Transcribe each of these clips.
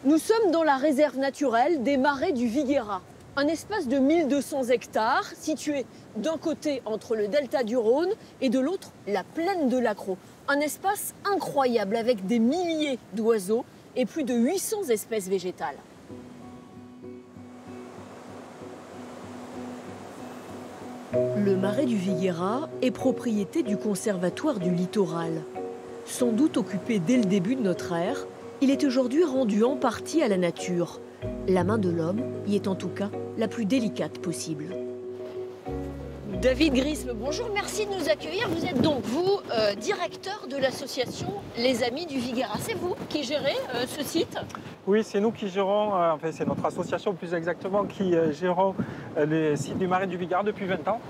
Nous sommes dans la réserve naturelle des marais du Viguera, un espace de 1200 hectares situé d'un côté entre le delta du Rhône et de l'autre la plaine de l'Accro. Un espace incroyable avec des milliers d'oiseaux et plus de 800 espèces végétales. Le marais du Viguera est propriété du Conservatoire du Littoral. Sans doute occupé dès le début de notre ère, il est aujourd'hui rendu en partie à la nature. La main de l'homme y est en tout cas la plus délicate possible. David Grisme, bonjour, merci de nous accueillir. Vous êtes donc, vous, directeur de l'association Les Amis du Viguera. C'est vous qui gérez ce site? Oui, c'est nous qui gérons, enfin c'est notre association plus exactement, qui gérons les sites du marais du Viguera depuis 20 ans.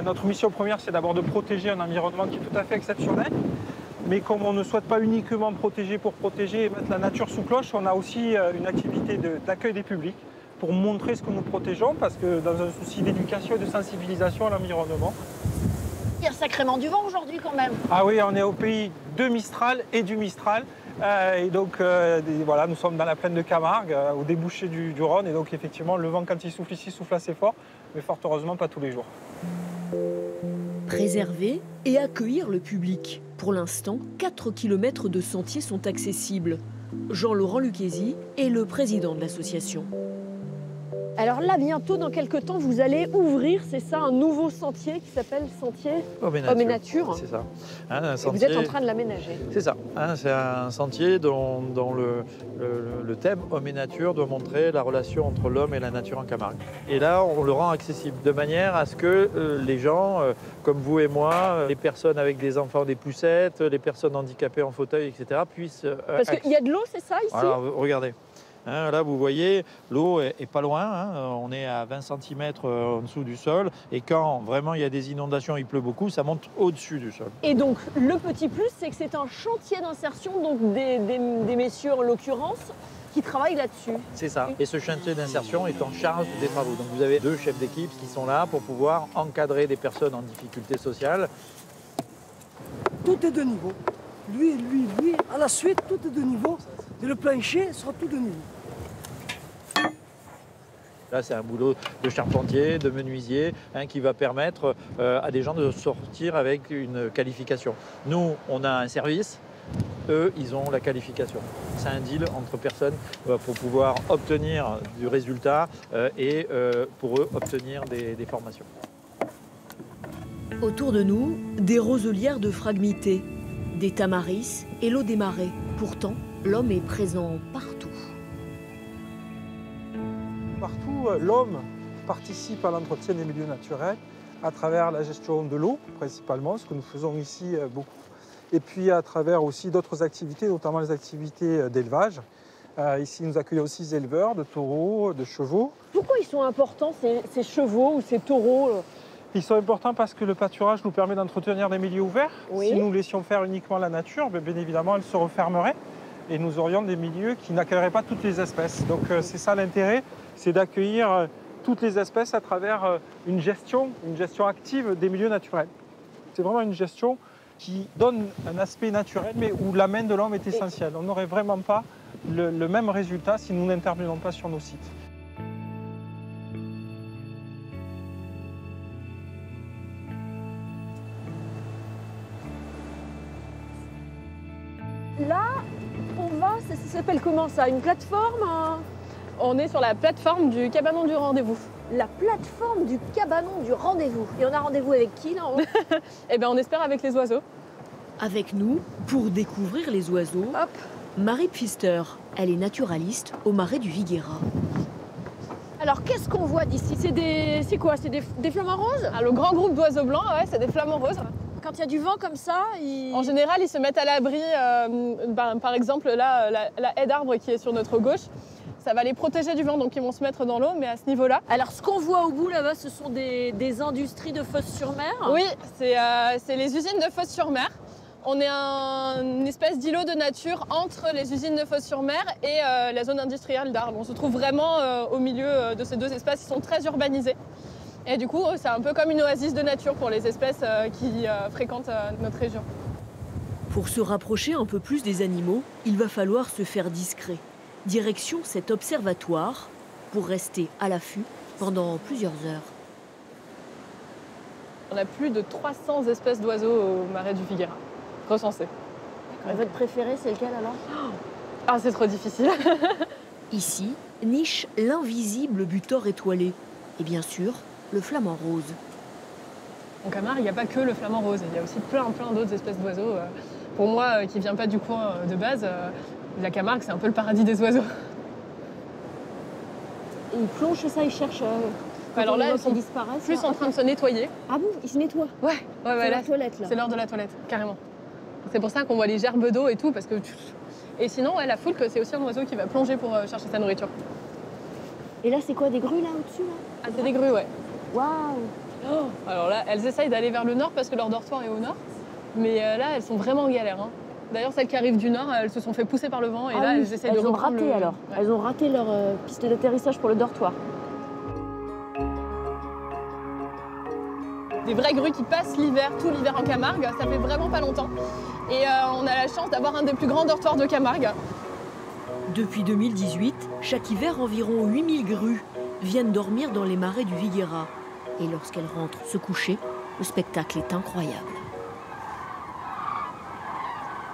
Notre mission première, c'est d'abord de protéger un environnement qui est tout à fait exceptionnel. Mais comme on ne souhaite pas uniquement protéger pour protéger et mettre la nature sous cloche, on a aussi une activité d'accueil des publics pour montrer ce que nous protégeons, parce que dans un souci d'éducation et de sensibilisation à l'environnement. Il y a sacrément du vent aujourd'hui quand même. Ah oui, on est au pays de Mistral et du Mistral. Et donc voilà, nous sommes dans la plaine de Camargue, au débouché du Rhône. Et donc effectivement, le vent quand il souffle ici, souffle assez fort, mais fort heureusement pas tous les jours. Préserver et accueillir le public. Pour l'instant, 4 km de sentiers sont accessibles. Jean-Laurent Lucchesi est le président de l'association. Alors là, bientôt, dans quelques temps, vous allez ouvrir, c'est ça, un nouveau sentier qui s'appelle Sentier Homme et Nature. C'est ça. Un sentier... Vous êtes en train de l'aménager. C'est ça. C'est un sentier dont le thème Homme et Nature doit montrer la relation entre l'homme et la nature en Camargue. Et là, on le rend accessible de manière à ce que les gens, comme vous et moi, les personnes avec des enfants, des poussettes, les personnes handicapées en fauteuil, etc., puissent... Parce qu'il y a de l'eau, c'est ça, ici? Alors, regardez. Là, vous voyez, l'eau est pas loin, on est à 20 cm en dessous du sol. Et quand vraiment il y a des inondations, il pleut beaucoup, ça monte au-dessus du sol. Et donc, le petit plus, c'est que c'est un chantier d'insertion, donc des messieurs en l'occurrence, qui travaillent là-dessus. C'est ça. Et ce chantier d'insertion est en charge des travaux. Donc vous avez 2 chefs d'équipe qui sont là pour pouvoir encadrer des personnes en difficulté sociale. Tout est de niveau. Lui, à la suite, tout est de niveau. Et le plancher sera tout de niveau. Là, c'est un boulot de charpentier, de menuisier, qui va permettre à des gens de sortir avec une qualification. Nous, on a un service, eux, ils ont la qualification. C'est un deal entre personnes pour pouvoir obtenir du résultat et pour eux, obtenir des formations. Autour de nous, des roselières de phragmités, des tamaris et l'eau des marais. Pourtant, l'homme est présent partout. Partout, l'homme participe à l'entretien des milieux naturels à travers la gestion de l'eau, principalement, ce que nous faisons ici beaucoup. Et puis à travers aussi d'autres activités, notamment les activités d'élevage. Ici, nous accueillons aussi des éleveurs de taureaux, de chevaux. Pourquoi ils sont importants, ces chevaux ou ces taureaux? Ils sont importants parce que le pâturage nous permet d'entretenir des milieux ouverts. Oui. Si nous laissions faire uniquement la nature, bien évidemment, elle se refermerait et nous aurions des milieux qui n'accueilleraient pas toutes les espèces. Donc c'est ça l'intérêt, c'est d'accueillir toutes les espèces à travers une gestion active des milieux naturels. C'est vraiment une gestion qui donne un aspect naturel, mais où la main de l'homme est essentielle. On n'aurait vraiment pas le même résultat si nous n'intervenons pas sur nos sites. Là, on va, ça s'appelle comment ça? Une plateforme? On est sur la plateforme du cabanon du rendez-vous. La plateforme du cabanon du rendez-vous. Et on a rendez-vous avec qui là en haut? Eh bien, on espère avec les oiseaux. Avec nous, pour découvrir les oiseaux, Hop. Marie Pfister. Elle est naturaliste au marais du Viguera. Alors, qu'est-ce qu'on voit d'ici? C'est quoi? C'est des flamants roses? Ah, le grand groupe d'oiseaux blancs, ouais, c'est des flamants roses. Quand il y a du vent comme ça, En général, ils se mettent à l'abri. Par exemple, là, la haie d'arbres qui est sur notre gauche, ça va les protéger du vent, donc ils vont se mettre dans l'eau, mais à ce niveau-là. Alors, ce qu'on voit au bout là-bas, ce sont des industries de Fos-sur-Mer? Oui, c'est les usines de Fos-sur-Mer. On est une espèce d'îlot de nature entre les usines de Fos-sur-Mer et la zone industrielle d'Arles. On se trouve vraiment au milieu de ces 2 espaces. Ils sont très urbanisés. Et du coup, c'est un peu comme une oasis de nature pour les espèces qui fréquentent notre région. Pour se rapprocher un peu plus des animaux, il va falloir se faire discret. Direction cet observatoire pour rester à l'affût pendant plusieurs heures. On a plus de 300 espèces d'oiseaux au marais du Viguera, recensées. Votre préféré, c'est lequel alors? Ah, c'est trop difficile. Ici, niche l'invisible butor étoilé. Et bien sûr, le flamant rose. En Camargue, il n'y a pas que le flamant rose, il y a aussi plein d'autres espèces d'oiseaux. Pour moi, qui ne viens pas du coin de base, la Camargue, c'est un peu le paradis des oiseaux. Et ils plongent, c'est ça, ils cherchent. Alors là, elles sont disparaissent. plus en train de se nettoyer. Ah bon, ils se nettoient? Ouais, C'est là, la toilette là. c'est l'heure de la toilette, carrément. C'est pour ça qu'on voit les gerbes d'eau et tout, parce que... Et sinon, ouais, la foulque, c'est aussi un oiseau qui va plonger pour chercher sa nourriture. Et là, c'est quoi, des grues là au-dessus là? Ah, c'est des grues, ouais. Waouh! Alors là, elles essayent d'aller vers le nord parce que leur dortoir est au nord. Mais là, elles sont vraiment en galère. Hein. D'ailleurs, celles qui arrivent du nord, elles se sont fait pousser par le vent et là, elles essayent de reprendre raté alors. Ouais. Elles ont raté leur piste d'atterrissage pour le dortoir. Des vraies grues qui passent l'hiver, tout l'hiver en Camargue, ça fait vraiment pas longtemps. Et on a la chance d'avoir un des plus grands dortoirs de Camargue. Depuis 2018, chaque hiver, environ 8000 grues viennent dormir dans les marais du Viguera. Et lorsqu'elles rentrent se coucher, le spectacle est incroyable.